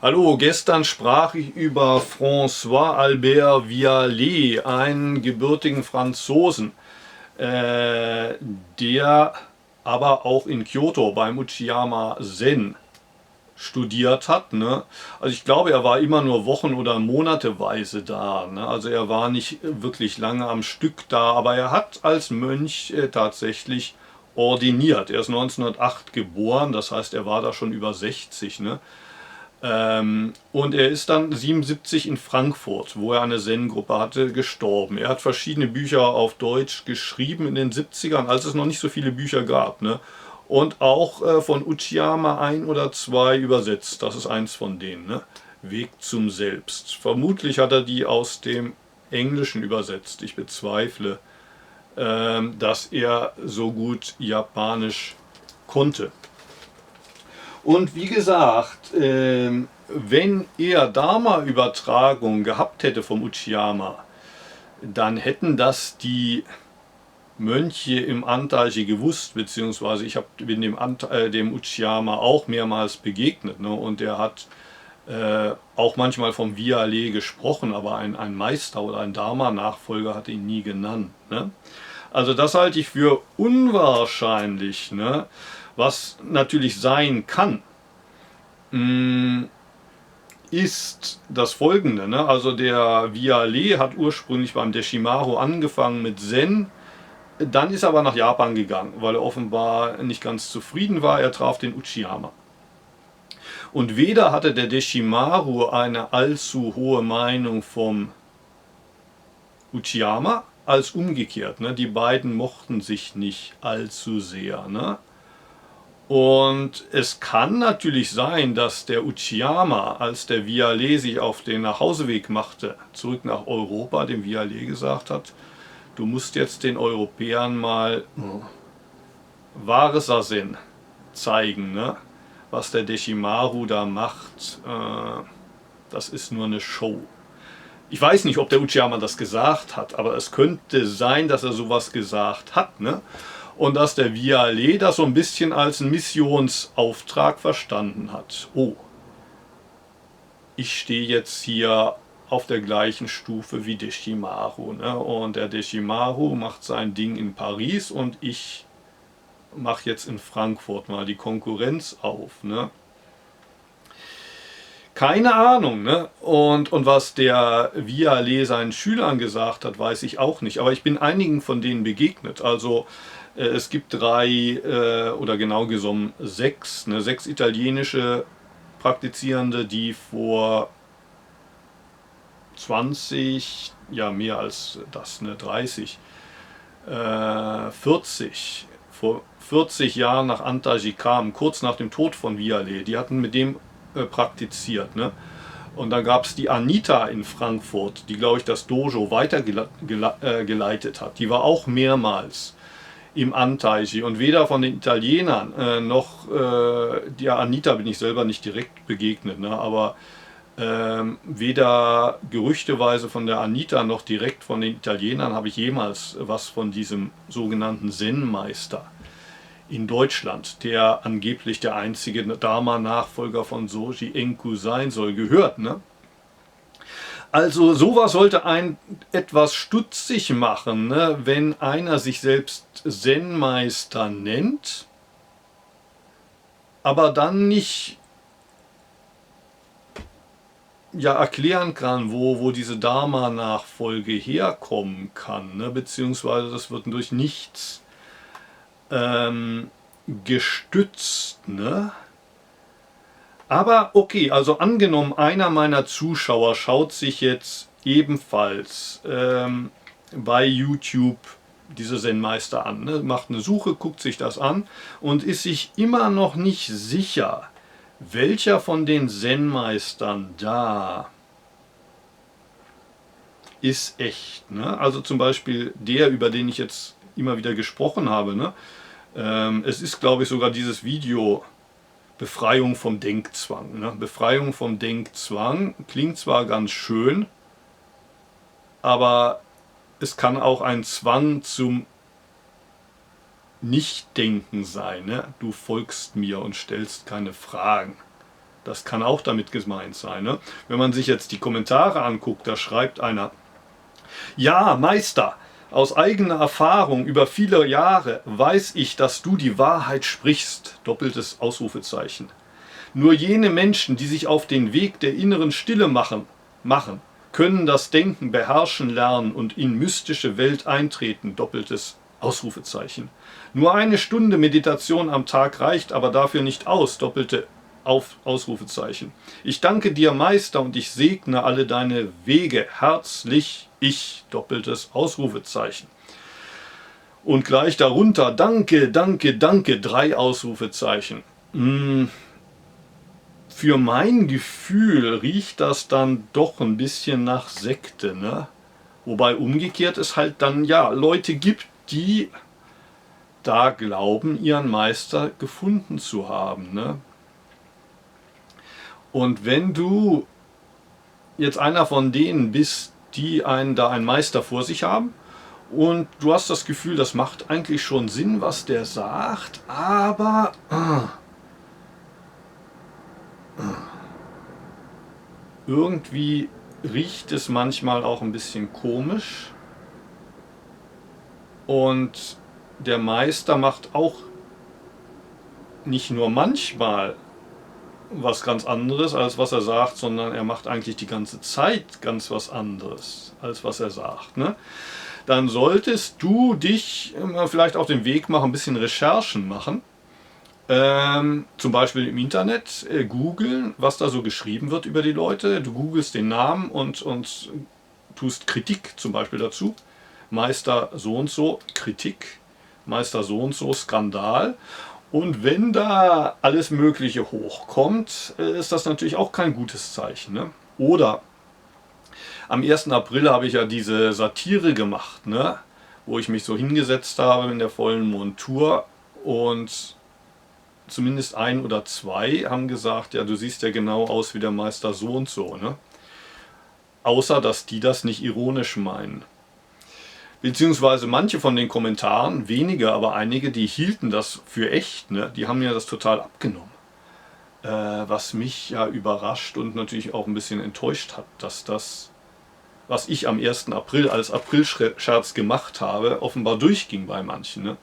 Hallo, gestern sprach ich über François-Albert Vialet, einen gebürtigen Franzosen, der aber auch in Kyoto beim Uchiyama Zen studiert hat. Ne? Also ich glaube, er war immer nur Wochen- oder Monateweise da. Ne? Also er war nicht wirklich lange am Stück da, aber er hat als Mönch tatsächlich ordiniert. Er ist 1908 geboren, das heißt, er war da schon über 60. Ne? Und er ist dann 77 in Frankfurt, wo er eine Zen-Gruppe hatte, gestorben. Er hat verschiedene Bücher auf Deutsch geschrieben in den 70ern, als es noch nicht so viele Bücher gab. Ne? Und auch von Uchiyama ein oder zwei übersetzt. Das ist eins von denen. Ne? Weg zum Selbst. Vermutlich hat er die aus dem Englischen übersetzt. Ich bezweifle, dass er so gut Japanisch konnte. Und wie gesagt, wenn er Dharma-Übertragung gehabt hätte vom Uchiyama, dann hätten das die Mönche im Antaiji gewusst, beziehungsweise bin dem Uchiyama auch mehrmals begegnet. Ne? Und er hat auch manchmal vom Vialet gesprochen, aber ein Meister oder ein Dharma-Nachfolger hat ihn nie genannt. Ne? Also das halte ich für unwahrscheinlich. Ne? Was natürlich sein kann, ist das folgende. Ne? Also der Vialet hat ursprünglich beim Deshimaru angefangen mit Zen, dann ist er aber nach Japan gegangen, weil er offenbar nicht ganz zufrieden war. Er traf den Uchiyama. Und weder hatte der Deshimaru eine allzu hohe Meinung vom Uchiyama als umgekehrt. Ne? Die beiden mochten sich nicht allzu sehr. Ne? Und es kann natürlich sein, dass der Uchiyama, als der Vialet sich auf den Nachhauseweg machte, zurück nach Europa, dem Vialet gesagt hat, du musst jetzt den Europäern mal wahres Sazen zeigen. Ne? Was der Deshimaru da macht, das ist nur eine Show. Ich weiß nicht, ob der Uchiyama das gesagt hat, aber es könnte sein, dass er sowas gesagt hat. Ne? Und dass der Vialet das so ein bisschen als einen Missionsauftrag verstanden hat. Oh, ich stehe jetzt hier auf der gleichen Stufe wie Deshimaru. Ne? Und der Deshimaru macht sein Ding in Paris und ich mache jetzt in Frankfurt mal die Konkurrenz auf. Ne? Keine Ahnung, ne? Und was der Vialet seinen Schülern gesagt hat, weiß ich auch nicht. Aber ich bin einigen von denen begegnet. Also es gibt oder genau genommen sechs italienische Praktizierende, die vor 20, ja mehr als das, ne, 30, 40, vor 40 Jahren nach Antaji kamen, kurz nach dem Tod von Vialet. Die hatten mit dem praktiziert. Ne? Und dann gab es die Anita in Frankfurt, die, glaube ich, das Dojo weitergeleitet hat. Die war auch mehrmals im Antaiji. Und weder von den Italienern noch der Anita bin ich selber nicht direkt begegnet. Ne? Aber weder gerüchteweise von der Anita noch direkt von den Italienern habe ich jemals was von diesem sogenannten Zen-Meister in Deutschland, der angeblich der einzige Dharma-Nachfolger von Soji Enku sein soll, gehört. Ne? Also sowas sollte einen etwas stutzig machen, ne? Wenn einer sich selbst Zen-Meister nennt, aber dann nicht ja, erklären kann, wo diese Dharma-Nachfolge herkommen kann, ne? Beziehungsweise das wird durch nichts gestützt. Ne? Aber okay, also angenommen, einer meiner Zuschauer schaut sich jetzt ebenfalls bei YouTube diese Zen-Meister an, ne? Macht eine Suche, guckt sich das an und ist sich immer noch nicht sicher, welcher von den Zen-Meistern da ist echt. Ne? Also zum Beispiel der, über den ich jetzt immer wieder gesprochen habe. Ne? Es ist, glaube ich, sogar dieses Video Befreiung vom Denkzwang. Ne? Befreiung vom Denkzwang klingt zwar ganz schön, aber es kann auch ein Zwang zum Nichtdenken sein. Ne? Du folgst mir und stellst keine Fragen. Das kann auch damit gemeint sein. Ne? Wenn man sich jetzt die Kommentare anguckt, da schreibt einer: Ja, Meister, aus eigener Erfahrung über viele Jahre weiß ich, dass du die Wahrheit sprichst. Doppeltes Ausrufezeichen. Nur jene Menschen, die sich auf den Weg der inneren Stille machen, können das Denken beherrschen lernen und in mystische Welt eintreten. Doppeltes Ausrufezeichen. Nur eine Stunde Meditation am Tag reicht aber dafür nicht aus. Doppelte Ausrufezeichen. Ich danke dir, Meister, und ich segne alle deine Wege. Herzlich ich. Doppeltes Ausrufezeichen. Und gleich darunter: Danke, danke, danke. 3 Ausrufezeichen. Für mein Gefühl riecht das dann doch ein bisschen nach Sekte, ne? Wobei umgekehrt es halt dann ja Leute gibt, die da glauben, ihren Meister gefunden zu haben, ne? Und wenn du jetzt einer von denen bist, die einen Meister vor sich haben und du hast das Gefühl, das macht eigentlich schon Sinn, was der sagt, aber irgendwie riecht es manchmal auch ein bisschen komisch und der Meister macht auch nicht nur manchmal was ganz anderes, als was er sagt, sondern er macht eigentlich die ganze Zeit ganz was anderes, als was er sagt, ne? Dann solltest du dich vielleicht auf den Weg machen, ein bisschen Recherchen machen. Zum Beispiel im Internet googeln, was da so geschrieben wird über die Leute. Du googelst den Namen und tust Kritik zum Beispiel dazu. Meister so und so, Kritik. Meister so und so, Skandal. Und wenn da alles Mögliche hochkommt, ist das natürlich auch kein gutes Zeichen, ne? Oder am 1. April habe ich ja diese Satire gemacht, ne? Wo ich mich so hingesetzt habe in der vollen Montur und zumindest 1 oder 2 haben gesagt, ja, du siehst ja genau aus wie der Meister so und so, ne? Außer, dass die das nicht ironisch meinen. Beziehungsweise manche von den Kommentaren, wenige, aber einige, die hielten das für echt, ne? Die haben ja das total abgenommen. Was mich ja überrascht und natürlich auch ein bisschen enttäuscht hat, dass das, was ich am 1. April als Aprilscherz gemacht habe, offenbar durchging bei manchen, ne?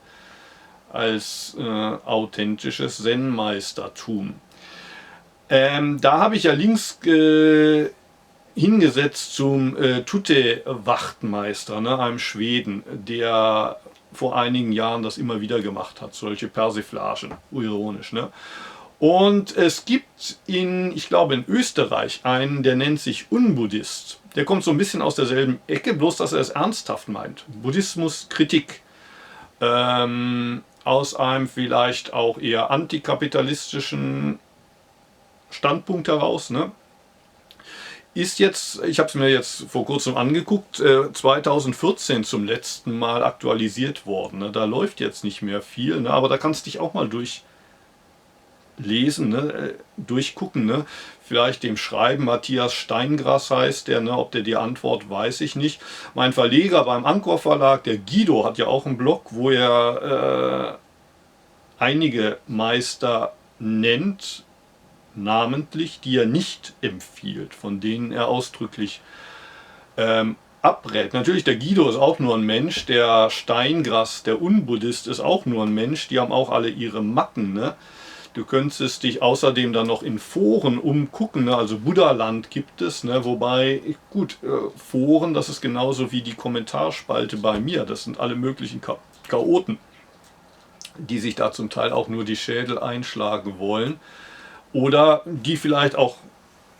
Als authentisches Zen-Meistertum. Da habe ich ja Links hingesetzt zum Tutte-Wachtmeister, ne, einem Schweden, der vor einigen Jahren das immer wieder gemacht hat, solche Persiflagen, ironisch, ne? Und es gibt ich glaube in Österreich, einen, der nennt sich Unbuddhist. Der kommt so ein bisschen aus derselben Ecke, bloß dass er es ernsthaft meint. Buddhismus, Kritik. Aus einem vielleicht auch eher antikapitalistischen Standpunkt heraus, ne? Ist jetzt, ich habe es mir jetzt vor kurzem angeguckt, 2014 zum letzten Mal aktualisiert worden, ne? Da läuft jetzt nicht mehr viel, ne? Aber da kannst du dich auch mal durchlesen, ne? Durchgucken, ne? Vielleicht dem Schreiben, Matthias Steingras heißt der, ne? Ob der dir antwortet, weiß ich nicht. Mein Verleger beim Anchor Verlag, der Guido, hat ja auch einen Blog, wo er einige Meister nennt, namentlich, die er nicht empfiehlt, von denen er ausdrücklich abrät. Natürlich, der Guido ist auch nur ein Mensch, der Steingras, der Unbuddhist, ist auch nur ein Mensch, die haben auch alle ihre Macken, ne? Du könntest dich außerdem dann noch in Foren umgucken, ne? Also Buddhaland gibt es, ne? Wobei, gut, Foren, das ist genauso wie die Kommentarspalte bei mir, das sind alle möglichen Chaoten, die sich da zum Teil auch nur die Schädel einschlagen wollen. Oder die vielleicht auch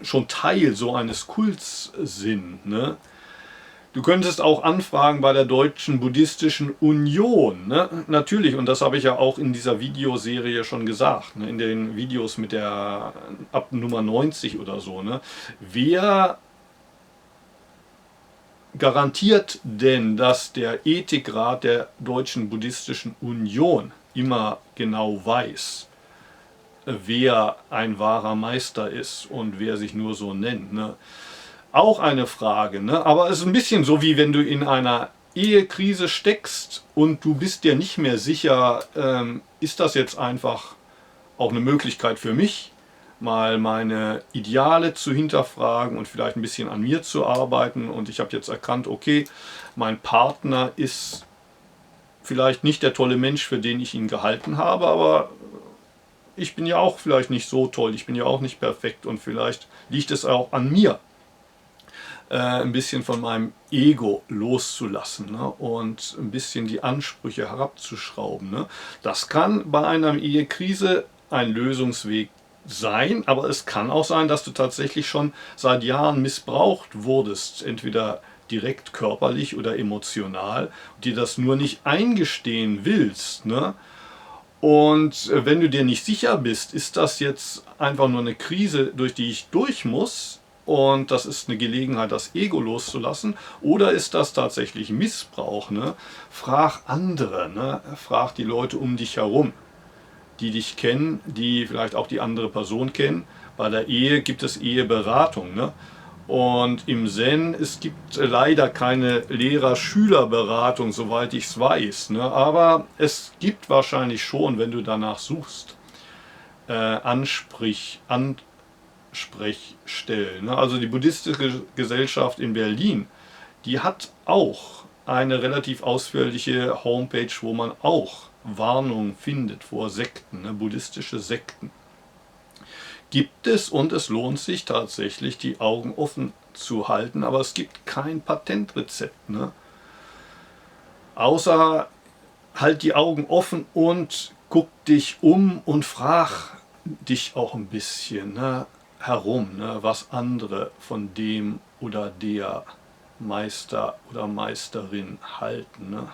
schon Teil so eines Kults sind, ne? Du könntest auch anfragen bei der Deutschen Buddhistischen Union, ne? Natürlich, und das habe ich ja auch in dieser Videoserie schon gesagt, ne? In den Videos mit der ab Nummer 90 oder so, ne? Wer garantiert denn, dass der Ethikrat der Deutschen Buddhistischen Union immer genau weiß, wer ein wahrer Meister ist und wer sich nur so nennt, ne? Auch eine Frage, ne? Aber es ist ein bisschen so, wie wenn du in einer Ehekrise steckst und du bist dir nicht mehr sicher, ist das jetzt einfach auch eine Möglichkeit für mich, mal meine Ideale zu hinterfragen und vielleicht ein bisschen an mir zu arbeiten. Und ich habe jetzt erkannt, okay, mein Partner ist vielleicht nicht der tolle Mensch, für den ich ihn gehalten habe, aber ich bin ja auch vielleicht nicht so toll, ich bin ja auch nicht perfekt und vielleicht liegt es auch an mir, ein bisschen von meinem Ego loszulassen, ne? Und ein bisschen die Ansprüche herabzuschrauben. Ne? Das kann bei einer Ehekrise ein Lösungsweg sein, aber es kann auch sein, dass du tatsächlich schon seit Jahren missbraucht wurdest, entweder direkt körperlich oder emotional, und dir das nur nicht eingestehen willst. Ne? Und wenn du dir nicht sicher bist, ist das jetzt einfach nur eine Krise, durch die ich durch muss und das ist eine Gelegenheit, das Ego loszulassen, oder ist das tatsächlich Missbrauch? Ne? Frag andere, ne? Frag die Leute um dich herum, die dich kennen, die vielleicht auch die andere Person kennen. Bei der Ehe gibt es Eheberatung. Ne? Und im Zen, es gibt leider keine Lehrer-Schüler-Beratung, soweit ich es weiß. Ne? Aber es gibt wahrscheinlich schon, wenn du danach suchst, Ansprechstellen. Ne? Also die buddhistische Gesellschaft in Berlin, die hat auch eine relativ ausführliche Homepage, wo man auch Warnungen findet vor Sekten, ne? Buddhistische Sekten. Gibt es und es lohnt sich tatsächlich, die Augen offen zu halten, aber es gibt kein Patentrezept. Ne? Außer halt die Augen offen und guck dich um und frag dich auch ein bisschen, ne, herum, ne, was andere von dem oder der Meister oder Meisterin halten. Ne?